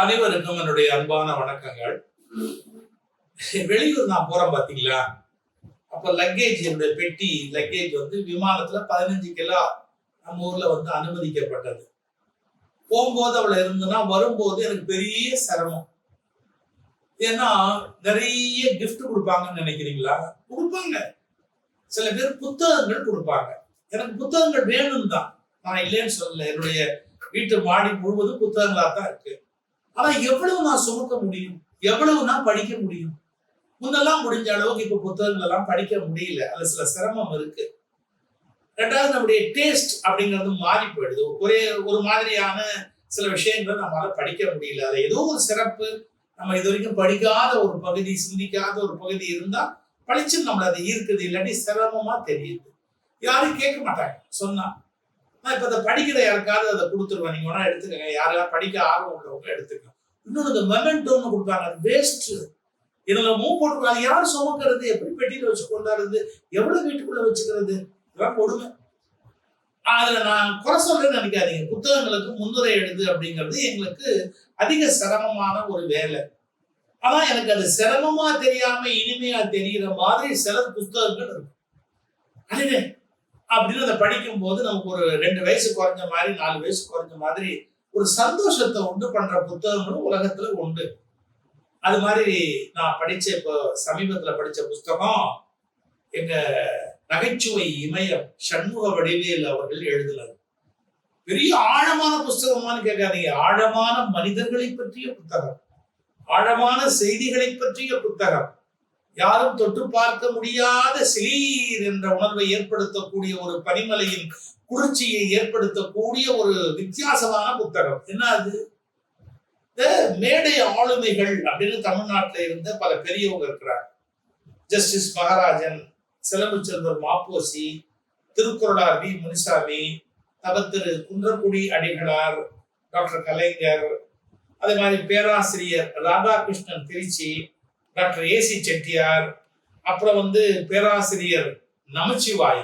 அனைவருக்கும் என்னுடைய அன்பான வணக்கங்கள். வெளியூர் நான் போறேன் பாத்தீங்களா, அப்ப லக்கேஜ், என்னுடைய பெட்டி லக்கேஜ் வந்து விமானத்துல 15 கிலோ நம்ம ஊர்ல வந்து அனுமதிக்கப்பட்டது. போகும்போது அவளை இருந்துன்னா, வரும்போது எனக்கு பெரிய சிரமம். ஏன்னா நிறைய கிஃப்ட் கொடுப்பாங்கன்னு நினைக்கிறீங்களா? கொடுப்பாங்க. சில பேர் புத்தகங்கள் கொடுப்பாங்க. எனக்கு புத்தகங்கள் வேணும் தான், நான் இல்லைன்னு சொல்லல. என்னுடைய வீட்டு மாடி முழுவதும் புத்தகங்களா தான் இருக்கு. ஆனா எவ்வளவு நான் சுமக்க முடியும், எவ்வளவு நான் படிக்க முடியும்? முன்னெல்லாம் முடிஞ்ச அளவுக்கு இப்ப புத்தகங்கள் எல்லாம் படிக்க முடியல. அது சில சிரமம் இருக்கு. ரெண்டாவது, நம்முடைய டேஸ்ட் அப்படிங்கிறது மாறி போயிடுது. ஒரே ஒரு மாதிரியான சில விஷயங்களை நம்மளால படிக்க முடியல. அது ஏதோ ஒரு சிறப்பு, நம்ம இது வரைக்கும் படிக்காத ஒரு பகுதி, சிந்திக்காத ஒரு பகுதி இருந்தா படிச்சு நம்மள அதை ஈர்க்குது. இல்லாட்டி சிரமமா தெரியுது. யாரும் கேட்க மாட்டாங்க சொன்னா. நான் இப்ப அதை படிக்கிற யாருக்காவது அதை கொடுத்துருவேன், நீங்க வேணா எடுத்துக்கங்க, யாராவது படிக்க ஆர்வம் உள்ளவங்க எடுத்துக்கணும். இன்னொன்று, இந்த மெமெண்டோன்னு கொடுப்பாங்க, அது வேஸ்ட். இதுல போட்டு அது யார் சுமக்கிறது, எப்படி பெட்டியில வச்சு கொண்டாடுறது, எவ்வளவு வீட்டுக்குள்ள வச்சுக்கிறது, இதெல்லாம் கொடுமை. அதுல நான் குறை சொல்றேன்னு நினைக்காதீங்க. புத்தகங்களுக்கு முன்னுரை எழுது அப்படிங்கிறது எங்களுக்கு அதிக சிரமமான ஒரு வேலை. ஆனா எனக்கு அது சிரமமா தெரியாம இனிமையா தெரிகிற மாதிரி சில புத்தகங்கள் இருக்கும். அதுவே அப்படின்னு அதை படிக்கும் போது நமக்கு ஒரு 2 வயசு குறைஞ்ச மாதிரி, 4 வயசு குறைஞ்ச மாதிரி ஒரு சந்தோஷத்தை உண்டு பண்ற புத்தகங்களும் உலகத்துல உண்டு. அது மாதிரி நான் படிச்ச, இப்போ சமீபத்துல படிச்ச புஸ்தகம் எங்க நகைச்சுவை இமயம் சண்முக வடிவேல் அவர்கள் எழுதினார். பெரிய ஆழமான புஸ்தகமானு கேட்காதீங்க, ஆழமான மனிதர்களை பற்றிய புத்தகம், ஆழமான செய்திகளை பற்றிய புத்தகம், யாரும் தொட்டு பார்க்க முடியாத சிலீர் என்ற உணர்வை ஏற்படுத்தக்கூடிய, ஒரு பனிமலையின் குளிர்ச்சியை ஏற்படுத்தக்கூடிய ஒரு வித்தியாசமான புத்தகம். என்ன அது? மேடை ஆளுமைகள் அப்படின்னு தமிழ்நாட்டில் இருந்த பல பெரியவங்க இருக்கிறார். Justice Maharajan, Silambu Selvar Ma Po Si, Thirukkuralar we Munisamy, Thavathiru Kundrakudi Adigalar, doctor கலைஞர், அதே மாதிரி பேராசிரியர் ராதாகிருஷ்ணன் திருச்சி, டாக்டர் ஏசி செட்டியார், அப்புறம் வந்து பேராசிரியர் நமச்சிவாய்.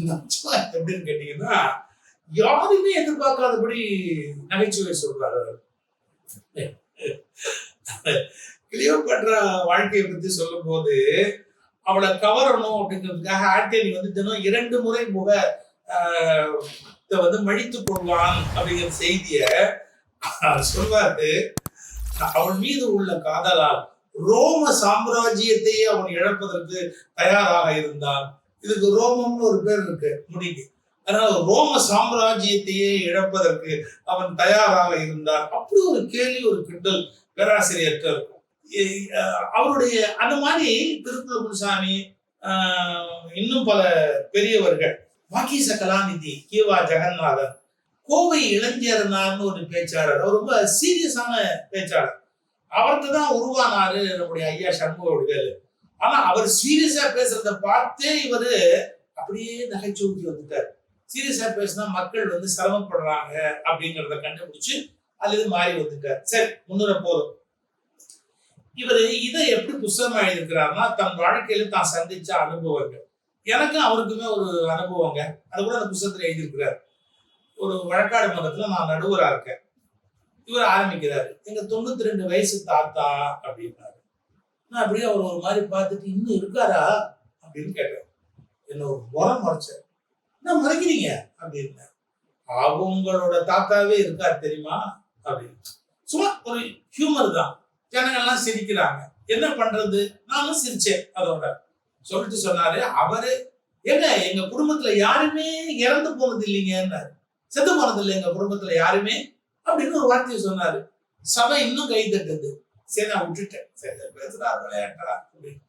நமச்சிவாய் எப்படின்னு கேட்டீங்கன்னா, யாருமே எதிர்பார்க்காதபடி நகைச்சுவை சொல்றாரு. கிளியோபாட்ரா வாழ்க்கையை பத்தி சொல்லும் போது, அவளை கவரணும் அப்படிங்கிறதுக்காக ஆண்டனி வந்து தினம் 2 முறை முக வந்து மழித்துக் கொள்வான் அப்படிங்கிற செய்திய சொல்வாரு. அவள் மீது உள்ள காதலால் ரோம சாம்ராஜ்யத்தையே அவன் இழப்பதற்கு தயாராக இருந்தான். இதுக்கு ரோமம்னு ஒரு பேர் இருக்கு முடிக்கு. அதனால ரோம சாம்ராஜ்யத்தையே இழப்பதற்கு அவன் தயாராக இருந்தான். அப்படி ஒரு கேள்வி, ஒரு கிண்டல் பேராசிரியர்கிட்ட இருக்கும். அவருடைய அந்த மாதிரி திருக்குறள் முனுசாமி, இன்னும் பல பெரியவர்கள், வாக்கீச கலாநிதி கீவா ஜெகநாதன், கோவை இளைஞர்னார்னு ஒரு பேச்சாளர், அவர் ரொம்ப சீரியஸான பேச்சாளர். அவர்கிட்ட தான் உருவானாரு நம்முடைய ஐயா சண்முக வடிவேலு. ஆனா அவர் சீரியஸா பேசுறத பார்த்தே இவரு அப்படியே நகைச்சுவைக்கு வந்துட்டார். சீரியஸா பேசினா மக்கள் வந்து சிரமப்படுறாங்க அப்படிங்கிறத கண்டுபிடிச்சு அது மாறி வந்துட்டார். சரி, முன்னுரை போதும். இவர் இதை எப்படி புஸ்தகமா எழுதியிருக்கிறாருன்னா, தன் வாழ்க்கையில தான் சந்திச்ச அனுபவங்கள். எனக்கும் அவருக்குமே ஒரு அனுபவங்க, அது கூட அந்த புஸ்தகத்துல எழுதியிருக்கிறார். ஒரு வழக்காடு மன்றத்துல நான் நடுவரா இருக்கேன். இவர் ஆரம்பிக்கிறாரு, எங்க 92 வயசு தாத்தா அப்படின்னாரு. நான் அப்படியே அவர் ஒரு மாதிரி பார்த்துட்டு, இன்னும் இருக்காரா அப்படின்னு கேட்டேன். என்ன ஒரு முறம் மறைச்சார். என்ன மறைக்கிறீங்க அப்படின்னு. அவங்களோட தாத்தாவே இருக்கார் தெரியுமா அப்படின்னு. சும்மா ஒரு ஹியூமர் தான். ஜனங்கள்லாம் சிரிக்கிறாங்க, என்ன பண்றது, நானும் சிரிச்சேன். அதோட சொல்லிட்டு சொன்னாரு, அவரு ஏங்க எங்க குடும்பத்துல யாருமே இறந்து போனது இல்லைங்கன்னாரு. செத்து போனது இல்லை எங்க குடும்பத்துல யாருமே அப்படின்னு ஒரு வார்த்தையை சொன்னாரு. சபை இன்னும் கை தட்டுது. சரி, நான் விட்டுட்டேன். சரி, பேசுறா விளையாட்டா அப்படின்னு.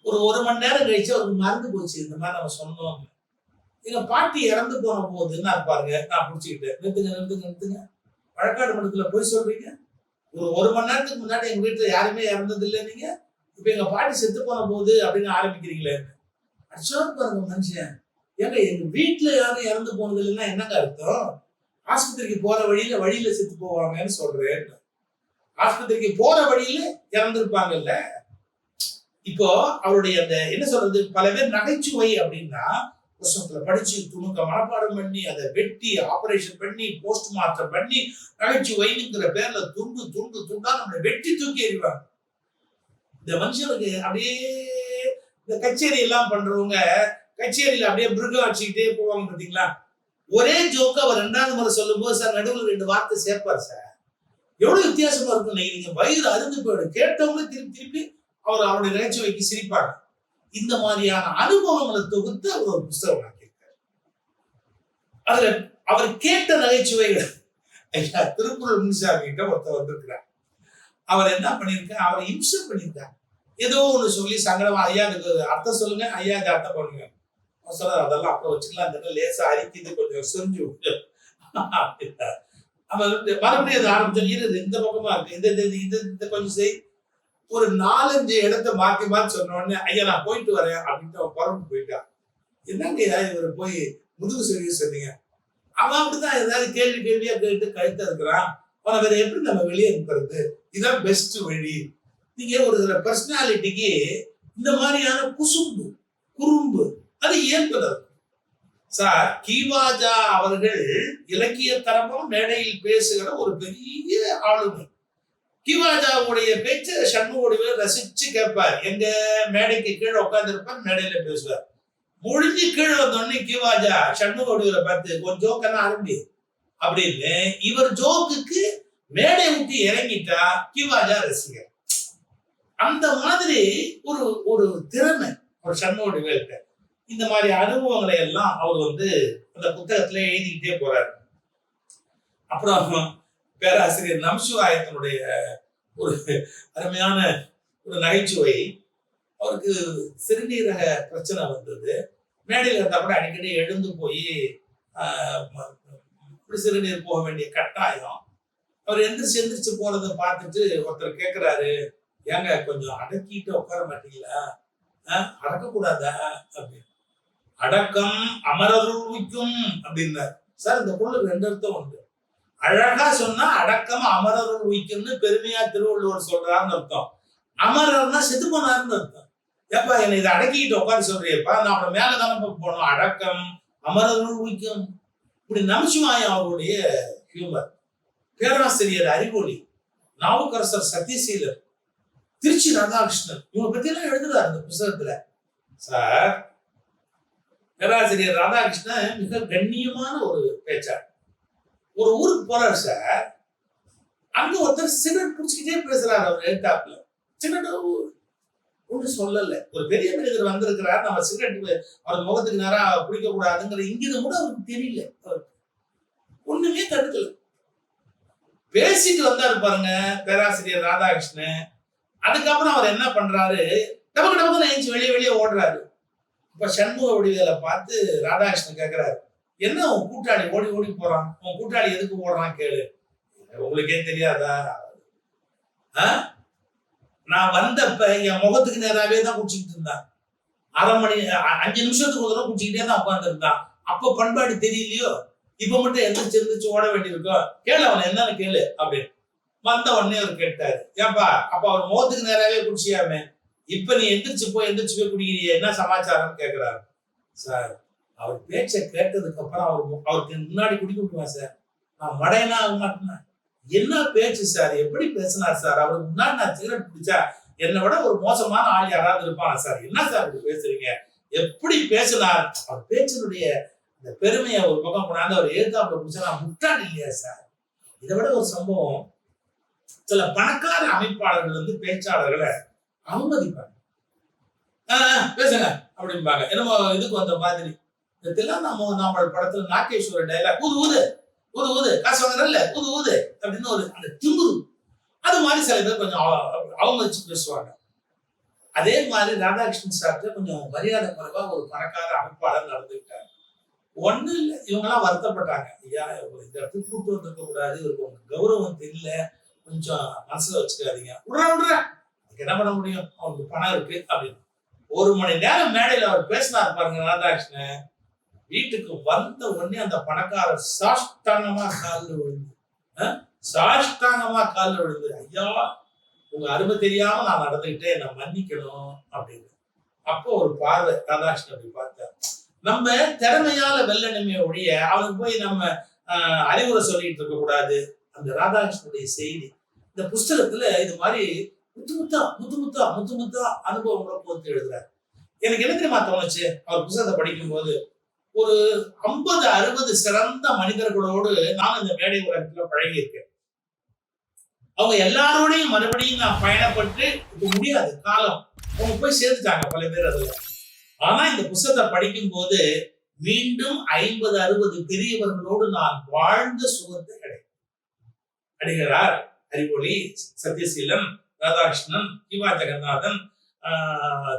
ஒரு மணி நேரம் கழிச்சு அவருக்கு மறந்து போச்சு இந்த மாதிரி நம்ம சொன்னோம். எங்க பாட்டி இறந்து போன போதுன்னா பாருங்க, நான் பிடிச்சிக்கிட்டேன். நிறுத்துங்க, வழக்காடு மன்றத்துல போய் சொல்றீங்க. ஒரு மணி நேரத்துக்கு முன்னாடி எங்க வீட்டுல யாருமே இறந்தது இல்லை, நீங்க இப்ப எங்க பாட்டி செத்து போன போது அப்படின்னு ஆரம்பிக்கிறீங்களே. அச்சா பாருங்க மனுஷன். ஏங்க எங்க வீட்டுல யாரும் இறந்து போனது இல்லைன்னா என்னங்க அர்த்தம்? ஆஸ்பத்திரிக்கு போற வழியில செத்து போவாங்கன்னு சொல்றேன். ஆஸ்பத்திரிக்கு போற வழியில இறந்துருப்பாங்கல்ல. இப்போ அவருடைய அந்த என்ன சொல்றது, பல பேர் நகைச்சுவை அப்படின்னா புஸ்தகத்துல படிச்சு துணுக்க மனப்பாடம் பண்ணி அதை வெட்டி ஆபரேஷன் பண்ணி போஸ்ட் மார்ட்டம் பண்ணி நகைச்சுவைங்கிற பேர்ல துண்டு துண்டு துண்டா நம்மளை வெட்டி தூக்கி எறிவாங்க. இந்த மனுஷனுக்கு அப்படியே இந்த கச்சேரி எல்லாம் பண்றவங்க கச்சேரியில அப்படியே மிருகம் அடிச்சுக்கிட்டே போவாங்க பாத்தீங்களா. ஒரே ஜோக்க அவர் 2வது முறை சொல்லும் போது சார் நடுவில் 2 வார்த்தை சேர்ப்பார் சார். எவ்வளவு வித்தியாசமா இருக்கும் நீங்க வயிறு அருந்து போயிடும். கேட்டவங்க திருப்பி திருப்பி அவருடைய நகைச்சுவைக்கு சிரிப்பாங்க. இந்த மாதிரியான அனுபவங்களை தொகுத்து அவர் ஒரு புஸ்தகம் ஆக்கியிருக்காரு. அதுல அவர் கேட்ட நகைச்சுவைகள் ஐயா திருக்குறள் முனிசாமி கிட்ட ஒருத்தர் வந்திருக்கிறார். அவர் என்ன பண்ணிருக்கார், அவரை இம்சம் பண்ணியிருக்கார். ஏதோ ஒண்ணு சொல்லி சங்கடமா, ஐயா அதுக்கு அர்த்தம் சொல்லுங்க, ஐயா இது அர்த்தம் பண்ணுங்க. சொல்ல அதெல்லாம் அப்புறம் வச்சுக்கலாம், அந்த லேசா அரிக்குது, கொஞ்சம் சொரிஞ்சு அவர் மறுபடியும் அதை ஆரம்பிச்சு இந்த பக்கமா இருக்கு, இந்த கொஞ்சம் செய். ஒரு 4-5 இடத்த மாத்தி மாத்தி சொன்ன உடனே ஐயா நான் போயிட்டு வரேன் அப்படின்ட்டு அவன் புறம்பு போயிட்டான். என்னங்க இவரை போய் முதுகு சொல்லி சொன்னீங்க. அவன் அப்படிதான் ஏதாவது கேள்வியா கேட்டு கழுத்த இருக்கிறான். அவனை வேற எப்படி நம்ம வெளியே இருக்கிறது, இதுதான் பெஸ்ட் வழி. நீங்க ஒரு சில பர்சனாலிட்டிக்கு இந்த மாதிரியான குறும்பு அது ஏற்படுது சார். கீவாஜா அவர்கள் இலக்கிய தரமா மேடையில் பேசுகிற ஒரு பெரிய ஆளுமை. கீவாஜாவுடைய பேச்ச சண்முகவடிவேல் ரசிச்சு கேட்பார். எங்க மேடைக்கு கீழே உட்கார்ந்து இருப்பார், மேடையில பேசுவார். முடிஞ்சு கீழே வந்தோடனே கீவாஜா சண்முகவடிவேலை பார்த்து ஒரு ஜோக்கெல்லாம் ஆரம்பி அப்படின்னு இவர் ஜோக்குக்கு மேடை விட்டு இறங்கிட்டா கீவாஜா ரசிகர். அந்த மாதிரி ஒரு திறமை ஒரு சண்முகவடிவேல்கிட்ட. இந்த மாதிரி அனுபவங்களை எல்லாம் அவர் அந்த புத்தகத்துல எழுதிக்கிட்டே போறாரு. அப்புறம் பேராசிரியர் நமசிவாயத்தினுடைய ஒரு அருமையான ஒரு நகைச்சுவை. அவருக்கு சிறுநீரக பிரச்சனை வந்தது. மேடையில் இருந்தா கூட அடிக்கடி எழுந்து போய் சிறுநீர் போக வேண்டிய கட்டாயம். அவர் எந்திரிச்சு போறதை பார்த்துட்டு ஒருத்தர் கேட்கிறாரு, ஏங்க கொஞ்சம் அடக்கிட்டு உட்கார மாட்டீங்களா, அடக்கக்கூடாதா அப்படின்னு. அடக்கம் அமரருள்விக்கும் அப்படின்னார் சார். இந்த பொருள் 2 அர்த்தம் உண்டு. அழகா சொன்னா அடக்கம் அமரருள் உய்க்கும்னு பெருமையா திருவள்ளுவர் சொல்றாருன்னு அர்த்தம். அமரர்னா செத்து போனாருன்னு அர்த்தம். ஏப்பா என்னை இதை அடக்கிட்டு உட்காந்து சொல்றியப்பா, நான் அவனை மேலதானே போனோம். அடக்கம் அமரருள் உய்க்கும். இப்படி நமசிவாயம் அவருடைய ஹியூமர். பேராசிரியர் அறிவொளி, நாவுக்கரசர் சத்யசீலர், திருச்சி ராதாகிருஷ்ணன், இவங்க பத்தி எல்லாம் எழுதுறாரு இந்த புத்தகத்துல சார். பேராசிரியர் ராதாகிருஷ்ணன் மிக கண்ணியமான ஒரு பேச்சாளர். ஒரு ஊருக்கு போறாரு சார். அங்க ஒருத்தர் சிகரெட் குடிச்சுக்கிட்டே பேசுறாரு. அவர் எழுத்தாப்புல சிகரெட் ஒண்ணு சொல்லல. ஒரு பெரிய மனிதர் வந்திருக்கிறார், நம்ம சிகரெட் அவர் முகத்துக்கு நேரா குடிக்க கூடாதுங்கிற இங்கிருந்து கூட அவருக்கு தெரியல. ஒண்ணுமே தடுக்கல. பேசிட்டு வந்தாரு பாருங்க பேராசிரியர் ராதாகிருஷ்ணன். அதுக்கப்புறம் அவர் என்ன பண்றாரு, டபக்கு டபக்கு எழுந்து வெளியே ஓடுறாரு. இப்ப சண்முகவடிவேலை பார்த்து ராதாகிருஷ்ணன் கேட்கிறாரு, என்ன உன் கூட்டாளி ஓடி போறான், உன் கூட்டாளி எதுக்கு ஓடுறான் கேளு. உங்களுக்கே தெரியாதா, நான் வந்தப்ப என் முகத்துக்கு நேராவே தான் குடிச்சுக்கிட்டு இருந்தான். 5 நிமிஷத்துக்கு ஒரு தடவை குடிச்சுக்கிட்டே தான் உட்கார்ந்து இருந்தான். அப்ப பண்பாடு தெரியலையோ, இப்ப மட்டும் எந்திரிச்சு ஓட வேண்டியிருக்கோ, கேளு அவனை என்னன்னு கேளு அப்படின்னு. வந்த உடனே அவர் கேட்டாரு, ஏப்பா அப்ப அவர் முகத்துக்கு நேராவே குடிச்சியாமே, இப்ப நீ எந்திரிச்சு போய் குடிக்கிறிய, என்ன சமாச்சாரம் கேட்கிறாரு சார். அவர் பேச்சை கேட்டதுக்கு அப்புறம் அவருக்கு முன்னாடி குடிக்க முடியுமா சார்? நான் மடையனா ஆக மாட்டேன். என்ன பேச்சு சார், எப்படி பேசினார் சார், அவருக்கு முன்னாடி நான் சிகரெட் பிடிச்சா என்னை விட ஒரு மோசமான ஆள் யாராவது இருப்பாங்க சார், என்ன சார் இப்படி பேசுறீங்க, எப்படி பேசினார். அவர் பேச்சினுடைய இந்த பெருமையை ஒரு பக்கம் கொண்டாந்து அவர் எழுத்தாப்புல பிடிச்சா நான் முட்டாள் இல்லையா சார். இதை விட ஒரு சம்பவம், சில பணக்கார அமைப்பாளர்கள் பேச்சாளர்களை அவமதிப்பாங்க. பேசுங்க அப்படிம்பாங்க, என்னமோ இதுக்கு வந்த மாதிரி. இதெல்லாம் நம்ம படத்துல நாகேஸ்வர டைலாக், ஊது ஊது ஊது காசு வாங்குறல்ல ஊது ஊது அப்படின்னு ஒரு அந்த திமுரு. அது மாதிரி சில பேர் கொஞ்சம் அவமதிச்சு பேசுவாங்க. அதே மாதிரி ராதாகிருஷ்ணன் சார்ட்ட கொஞ்சம் மரியாதை குறைவா ஒரு பணக்கார அமைப்பாளர் நடந்துக்கிட்டாங்க. ஒண்ணு இல்லை, இவங்கெல்லாம் வருத்தப்பட்டாங்க, ஐயா இந்த இடத்துக்கு கூட்டு வந்திருக்க கூடாது, இவருக்கு உங்க கௌரவம் தெரியல, கொஞ்சம் மனசுல வச்சுக்காதீங்க. விடுறா அதுக்கு என்ன பண்ண முடியும், அவனுக்கு பணம் இருக்கு அப்படின்னு. 1 மணி நேரம் மேடையில அவர் பேசினார் பாருங்க ராதாகிருஷ்ணன். வீட்டுக்கு வந்த உடனே அந்த பணக்காரர் சாஷ்டாங்கமா காலில் விழுந்து, ஐயா உங்க அருமை தெரியாம நான் நடந்துகிட்டே, என்ன மன்னிக்கணும் அப்படின்னு. அப்போ ஒரு பார்வை ராதாகிருஷ்ணன் அப்படி பார்த்தேன். நம்ம திறமையால வெல்லணுமே ஒழிய அவனுக்கு போய் நம்ம அறிவுரை சொல்லிட்டு இருக்க கூடாது. அந்த ராதாகிருஷ்ணனுடைய செய்தி இந்த புஸ்தகத்துல இது மாதிரி முத்து முத்தா முத்து முத்தா முத்து முத்தா அனுபவங்களை போட்டு எழுதுறாரு. எனக்கு என்ன தெரியுமா தோணுச்சு அவர் புத்தகத்தை படிக்கும் போது, ஒரு 50-60 சிறந்த மனிதர்களோடு நான் இந்த மேடை உலகத்துல பழகி இருக்கேன். அவங்க எல்லாரோடையும் மறுபடியும் நான் பயணப்பட்டு இப்ப முடியாது காலம், அவங்க போய் சேர்த்துட்டாங்க பல பேர் அதுல. ஆனா இந்த புத்தகத்தை படிக்கும் போது மீண்டும் 50-60 பெரியவர்களோடு நான் வாழ்ந்த சுகத்தை அடைகிறார். அறிவொளி, சத்யசீலன், ராதாகிருஷ்ணன், கிவா ஜெகநாதன்,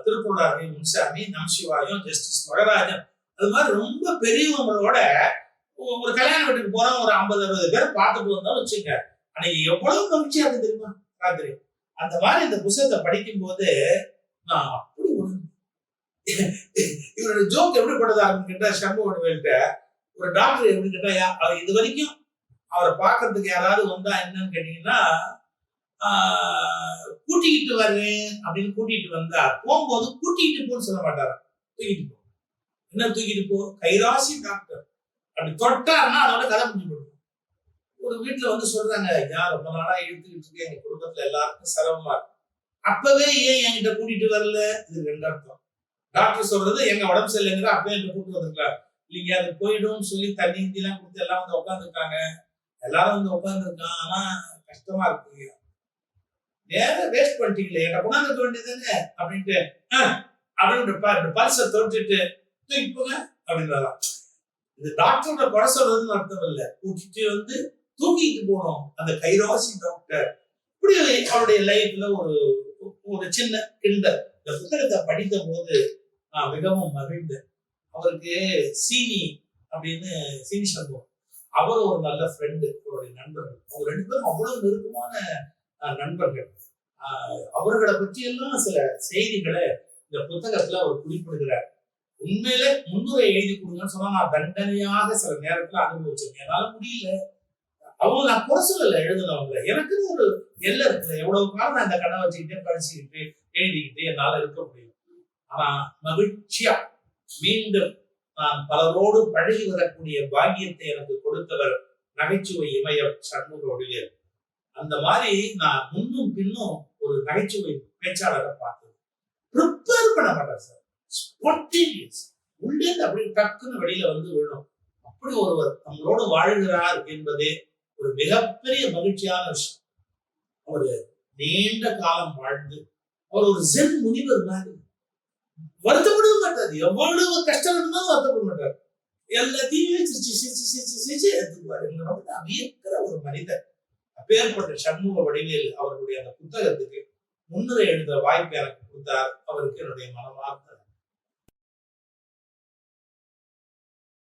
திருப்புராரி முன்சாமி, நமசிவாயம், ஜஸ்டிஸ் மகராஜன், அது மாதிரி ரொம்ப பெரியவங்களோட ஒரு கல்யாண வீட்டுக்கு போறோம், ஒரு 50-60 பேர் பார்த்துட்டு வந்தோம் வச்சுங்க. அன்னைக்கு எவ்வளவு மகிழ்ச்சியா இருக்கு தெரியுமா ராத்திரி. அந்த மாதிரி இந்த புத்தகத்தை படிக்கும் போது நான் அப்படி இவரோட ஜோக் எப்படி பட்டதா கேட்டா, சண்முகவேல்கிட்ட ஒரு டாக்டர் எப்படி கேட்டா, அவர் இது வரைக்கும் அவரை பார்க்கறதுக்கு யாராவது வந்தா என்னன்னு கேட்டீங்கன்னா, கூட்டிக்கிட்டு வர்றேன் அப்படின்னு கூட்டிட்டு வந்தா போகும்போது கூட்டிகிட்டு போன்னு சொல்ல மாட்டாரு, தூக்கிட்டு போ. என்ன தூக்கிட்டு போ? கைராசி டாக்டர் அப்படி தொட்டாருன்னா அதோட கதை முடிஞ்சு போடும். ஒரு வீட்டுல வந்து சொல்றாங்க, யார் ரொம்ப நாளா இழுத்துக்கிட்டு இருக்கு, எங்க குடும்பத்துல எல்லாருக்கும் சிரமமா இருக்கு, அப்பவே ஏன் என்கிட்ட கூட்டிட்டு வரல? இது ரெண்டு அர்த்தம். டாக்டர் சொல்றது எங்க உடம்பு சரியில்லைங்கிற அப்பவே என்கிட்ட கூப்பிட்டு வந்திருக்காரு, இல்லைங்க அது போயிடும் சொல்லி தண்ணி எல்லாம் கொடுத்து எல்லாம் வந்து உட்காந்துருக்காங்க, எல்லாரும் வந்து உட்காந்துருக்கான், ஆனா கஷ்டமா இருக்கு, நேரம் வேஸ்ட் பண்ணிட்டீங்களே, என்ன கொண்டாந்துக்க வேண்டியதுன்னு அப்படின்ட்டு அப்படின்னு பல்ச தொட்டுட்டு தூக்கி போங்க அப்படின்றாராம். இது டாக்டரோட குறை சொல்றதுன்னு அர்த்தம் இல்ல, கூட்டிட்டு வந்து தூக்கிட்டு போனோம் அந்த கைராசி டாக்டர். இப்படி அவருடைய லைஃப்ல ஒரு சின்ன கிண்டல். இந்த புத்தகத்தை படித்த போது நான் மிகவும் மகிழ்ந்தேன். அவருக்கு சீனி அப்படின்னு சீனி சண்முகம், அவர் ஒரு நல்ல ஃப்ரெண்டு, அவருடைய நண்பர்கள், அவங்க ரெண்டு பேரும் அவ்வளவு நெருக்கமான நண்பர்கள். அவர்களை பற்றி எல்லாம் சில செய்திகளை இந்த புத்தகத்துல அவர் குறிப்பிடுகிறார். உண்மையில முன்னுரை எழுதி கொடுங்கன்னு சொன்னா நான் தண்டனையாக சில நேரத்துல அனுபவிச்சிருக்கேன். என்னால முடியல, அவங்க நான் குறை சொல்லல எழுதுனவங்க, எனக்குன்னு ஒரு எல்லை இருக்குல்ல, எவ்வளவு காலம் நான் இந்த கடை வச்சுக்கிட்டே படிச்சுக்கிட்டு எழுதிக்கிட்டு என்னால இருக்க முடியும். ஆனா மகிழ்ச்சியா மீண்டும் நான் பலரோடு பழகி வரக்கூடிய பாக்கியத்தை எனக்கு கொடுத்தவர் நகைச்சுவை இமயம் சண்முகவுடைய. அந்த மாதிரி நான் முன்னும் பின்னும் ஒரு நகைச்சுவை பேச்சாளரை பார்த்தது. ப்ரிப்பேர் பண்ண மாட்டார் சார், ஸ்பான்டேனியஸ், உள்ளே அப்படி டக்குன்னு வெளியில வந்து விழும். அப்படி ஒருவர் நம்மளோடு வாழ்கிறார் என்பதே ஒரு மிகப்பெரிய மகிழ்ச்சியான விஷயம். அவரு நீண்ட காலம் வாழ்ந்து அவர் ஒரு ஜென் முனிவர் மாதிரி வருத்தப்படவே மாட்டார், எவ்வளவு கஷ்டம் இருந்தாலும் வருத்தப்பட மாட்டார், எல்லாத்தையுமே சிரிச்சு சிரிச்சு சிரிச்சு சிரிச்சு எடுத்துக்குவார். வியக்கிற ஒரு மனிதர். அப்பேற்பட்ட சண்முக வடிவேலு அவர்களுடைய அந்த புத்தகத்துக்கு முன்னுரை எழுதுற வாய்ப்பு எனக்கு கொடுத்தார். அவருக்கு என்னுடைய மனமார்ந்த